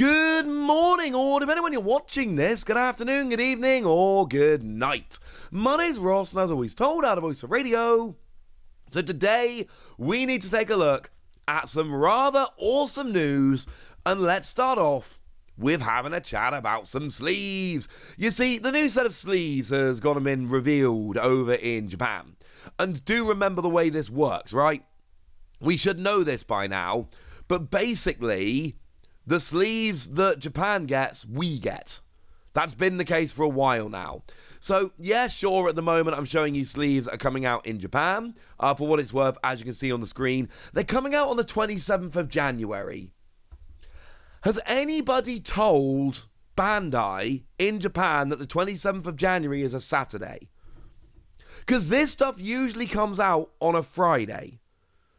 Good morning, or depending when you're watching this, good afternoon, good evening, or good night. My name's Ross, and as always told, out of Voice of Radio. So today, we need to take a look at some rather awesome news, and let's start off with having a chat about some sleeves. You see, the new set of sleeves has gone and been revealed over in Japan. And do remember the way this works, right? We should know this by now, but basically, the sleeves that Japan gets, we get. That's been the case for a while now. So, yeah, sure, at the moment I'm showing you sleeves that are coming out in Japan. For what it's worth, as you can see on the screen, they're coming out on the 27th of January. Has anybody told Bandai in Japan that the 27th of January is a Saturday? Because this stuff usually comes out on a Friday.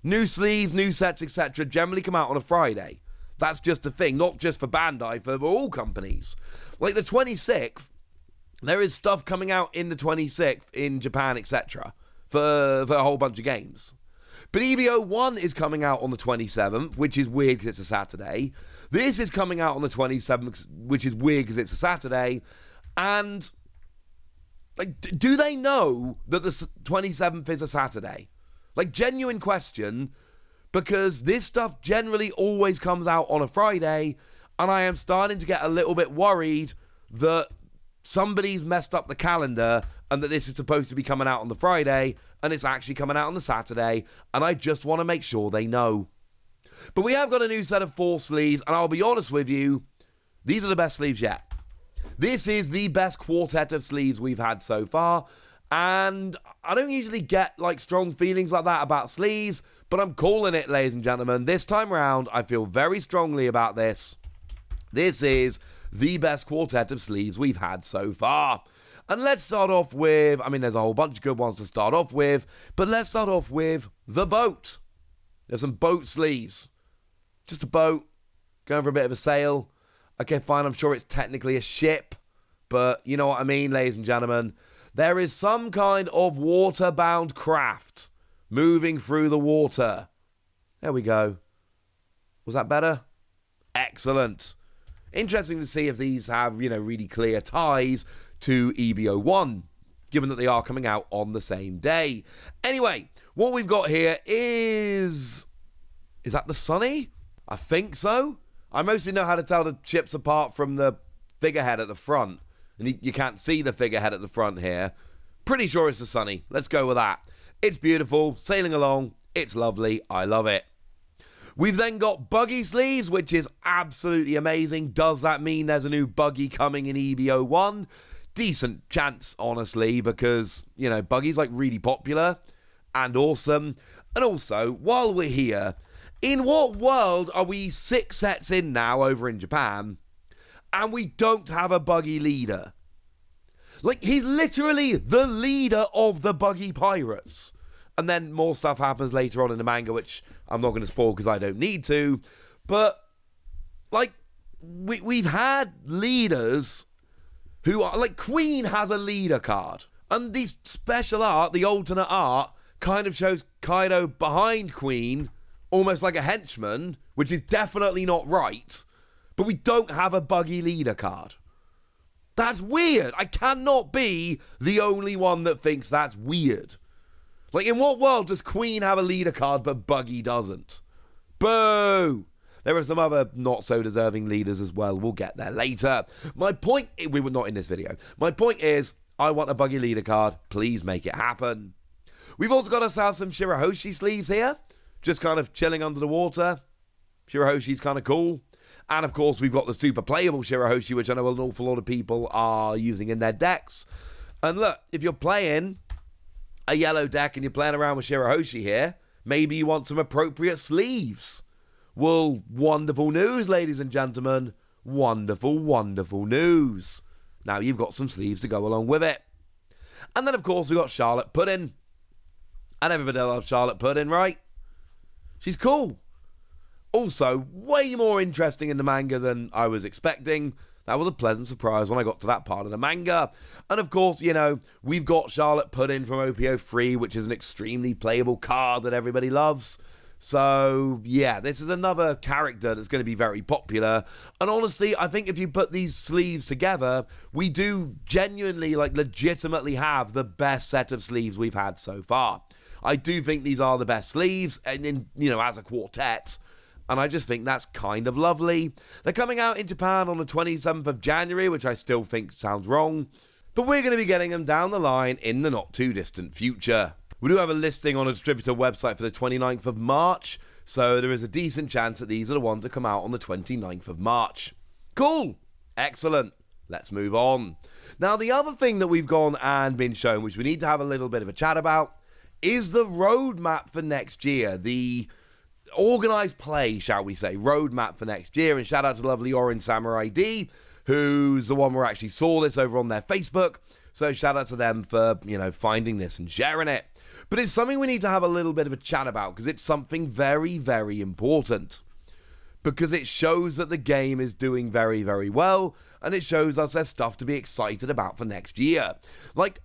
New sleeves, new sets, etc. generally come out on a Friday. That's just a thing, not just for Bandai, for all companies. Like the 26th, there is stuff coming out in the 26th in Japan, etc. for a whole bunch of games. But EBO 1 is coming out on the 27th, which is weird because it's a Saturday. This is coming out on the 27th, which is weird because it's a Saturday. And like, do they know that the 27th is a Saturday? Like, genuine question. Because this stuff generally always comes out on a Friday, and I am starting to get a little bit worried that somebody's messed up the calendar and that this is supposed to be coming out on the Friday, and it's actually coming out on the Saturday, and I just want to make sure they know. But we have got a new set of 4 sleeves, and I'll be honest with you, these are the best sleeves yet. This is the best quartet of sleeves we've had so far, and I don't usually get like strong feelings like that about sleeves, but I'm calling it, ladies and gentlemen. This time round, I feel very strongly about this. This is the best quartet of sleeves we've had so far. And let's start off with, I mean, there's a whole bunch of good ones to start off with, but let's start off with the boat. There's some boat sleeves. Just a boat, going for a bit of a sail. Okay, fine, I'm sure it's technically a ship, but you know what I mean, ladies and gentlemen. There is some kind of water-bound craft moving through the water. There we go. Was that better? Excellent. Interesting to see if these have, really clear ties to EBO 1, given that they are coming out on the same day. Anyway, what we've got here is that the Sunny? I think so. I mostly know how to tell the ships apart from the figurehead at the front. And you can't see the figurehead at the front here. Pretty sure it's the Sunny. Let's go with that. It's beautiful, sailing along. It's lovely. I love it. We've then got buggy sleeves, which is absolutely amazing. Does that mean there's a new buggy coming in EBO 1? Decent chance, honestly, because, buggy's like really popular and awesome. And also, while we're here, in what world are we 6 sets in now over in Japan and we don't have a buggy leader? Like, he's literally the leader of the buggy pirates. And then more stuff happens later on in the manga, which I'm not going to spoil because I don't need to. But, like, we've had leaders who are, like, Queen has a leader card. And the special art, the alternate art, kind of shows Kaido behind Queen, almost like a henchman, which is definitely not right. But we don't have a buggy leader card. That's weird. I cannot be the only one that thinks that's weird. Like, in what world does Queen have a leader card but Buggy doesn't? Boo! There are some other not-so-deserving leaders as well. We'll get there later. My point... We were not in this video. My point is, I want a Buggy leader card. Please make it happen. We've also got ourselves some Shirahoshi sleeves here. Just kind of chilling under the water. Shirahoshi's kind of cool. And, of course, we've got the super playable Shirahoshi, which I know an awful lot of people are using in their decks. And look, if you're playing a yellow deck and you're playing around with Shirahoshi here, maybe you want some appropriate sleeves. Well, wonderful news, ladies and gentlemen. Wonderful, wonderful news. Now you've got some sleeves to go along with it. And then, of course, we've got Charlotte Pudding. And everybody loves Charlotte Pudding, right? She's cool. Also, way more interesting in the manga than I was expecting. That was a pleasant surprise when I got to that part of the manga. And of course, we've got Charlotte Pudding from OPO 3, which is an extremely playable card that everybody loves. So, yeah, this is another character that's going to be very popular. And honestly, I think if you put these sleeves together, we do genuinely, legitimately have the best set of sleeves we've had so far. I do think these are the best sleeves, and as a quartet. And I just think that's kind of lovely. They're coming out in Japan on the 27th of January, which I still think sounds wrong. But we're going to be getting them down the line in the not too distant future. We do have a listing on a distributor website for the 29th of March, so there is a decent chance that these are the ones that come out on the 29th of March. Cool. Excellent. Let's move on. Now, the other thing that we've gone and been shown, which we need to have a little bit of a chat about, is the roadmap for next year. The organised play, shall we say, roadmap for next year. And shout out to the lovely Orange Samurai D, who's the one where I actually saw this over on their Facebook. So shout out to them for, finding this and sharing it. But it's something we need to have a little bit of a chat about because it's something very, very important. Because it shows that the game is doing very, very well, and it shows us there's stuff to be excited about for next year. Look,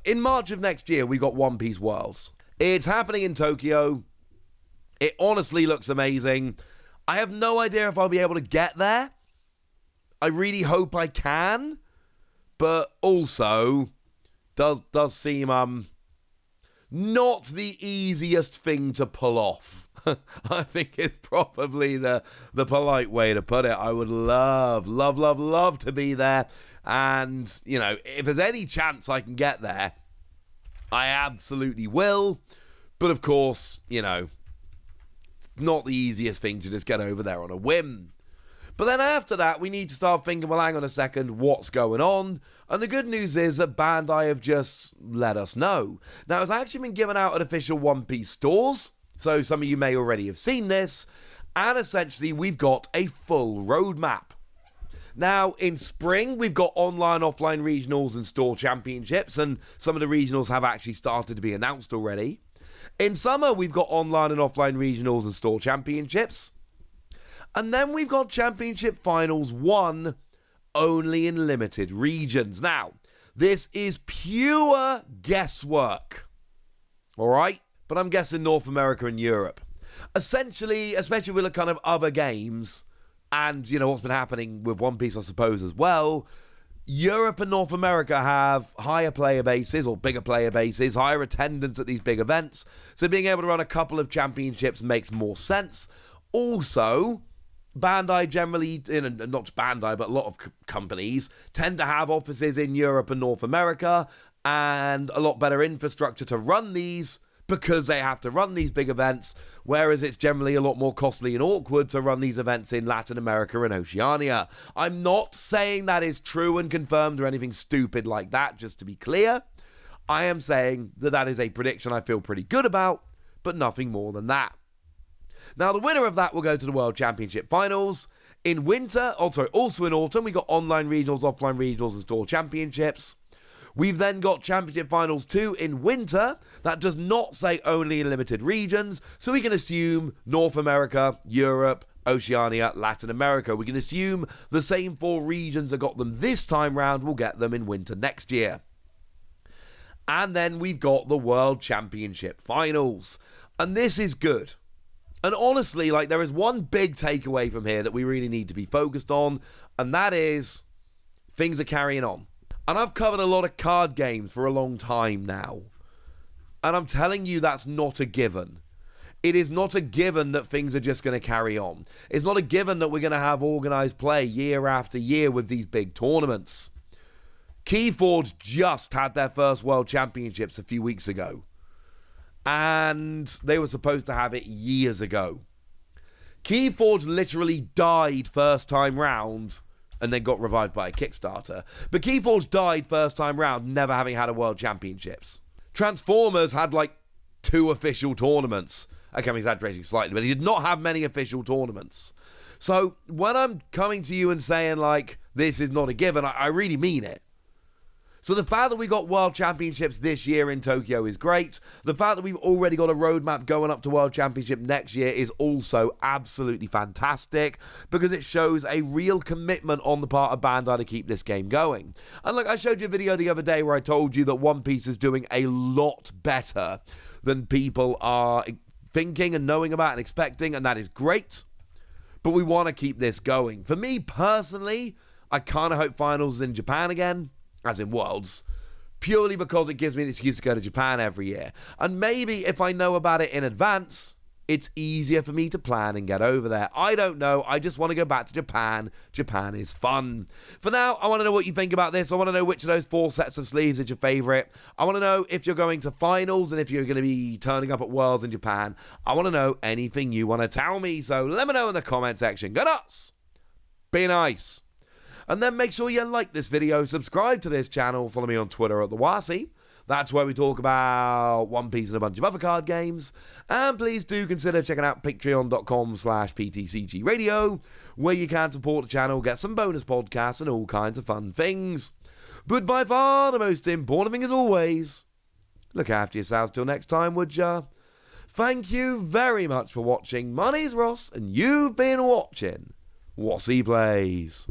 in March of next year, we got One Piece Worlds. It's happening in Tokyo. It honestly looks amazing. I have no idea if I'll be able to get there. I really hope I can, but also does seem not the easiest thing to pull off. I think it's probably the polite way to put it. I would love to be there. And, if there's any chance I can get there, I absolutely will. But of course, not the easiest thing to just get over there on a whim. But then after that, we need to start thinking, well, hang on a second, what's going on? And the good news is that Bandai have just let us know. Now, it's actually been given out at official One Piece stores, so some of you may already have seen this, and essentially we've got a full roadmap. Now, in spring, we've got online, offline regionals and store championships, and some of the regionals have actually started to be announced already. In summer, we've got online and offline regionals and store championships. And then we've got Championship Finals 1 only in limited regions. Now, this is pure guesswork. All right? But I'm guessing North America and Europe. Essentially, especially with the kind of other games, and, what's been happening with One Piece, I suppose, as well, Europe and North America have higher player bases, or bigger player bases, higher attendance at these big events. So being able to run a couple of championships makes more sense. Also, Bandai generally, not Bandai, but a lot of companies tend to have offices in Europe and North America and a lot better infrastructure to run these because they have to run these big events, whereas it's generally a lot more costly and awkward to run these events in Latin America and Oceania. I'm not saying that is true and confirmed or anything stupid like that, just to be clear. I am saying that that is a prediction I feel pretty good about, but nothing more than that. Now, the winner of that will go to the World Championship Finals. In winter, also in autumn, we got online regionals, offline regionals, and store championships. We've then got Championship Finals 2 in winter. That does not say only in limited regions, so we can assume North America, Europe, Oceania, Latin America. We can assume the same 4 regions that got them this time round will get them in winter next year. And then we've got the World Championship Finals. And this is good. And honestly, there is one big takeaway from here that we really need to be focused on, and that is things are carrying on. And I've covered a lot of card games for a long time now. And I'm telling you that's not a given. It is not a given that things are just going to carry on. It's not a given that we're going to have organised play year after year with these big tournaments. Keyforge just had their first World Championships a few weeks ago. And they were supposed to have it years ago. Keyforge literally died first time round and then got revived by a Kickstarter. But Keyforge died first time round, never having had a World Championships. Transformers had 2 official tournaments. Okay, I'm exaggerating slightly, but he did not have many official tournaments. So when I'm coming to you and saying, this is not a given, I really mean it. So the fact that we got World Championships this year in Tokyo is great. The fact that we've already got a roadmap going up to World Championship next year is also absolutely fantastic because it shows a real commitment on the part of Bandai to keep this game going. And I showed you a video the other day where I told you that One Piece is doing a lot better than people are thinking and knowing about and expecting, and that is great. But we want to keep this going. For me personally, I kind of hope finals is in Japan again, as in Worlds, purely because it gives me an excuse to go to Japan every year. And maybe if I know about it in advance, it's easier for me to plan and get over there. I don't know. I just want to go back to Japan. Japan is fun. For now, I want to know what you think about this. I want to know which of those 4 sets of sleeves is your favorite. I want to know if you're going to finals and if you're going to be turning up at Worlds in Japan. I want to know anything you want to tell me. So let me know in the comment section. Go nuts. Be nice. And then make sure you like this video, subscribe to this channel, follow me on Twitter at TheWasi. That's where we talk about One Piece and a bunch of other card games. And please do consider checking out patreon.com/PTCG Radio, where you can support the channel, get some bonus podcasts and all kinds of fun things. But by far the most important thing as always, look after yourselves till next time, would ya? Thank you very much for watching. My name's Ross, and you've been watching Wasi Plays.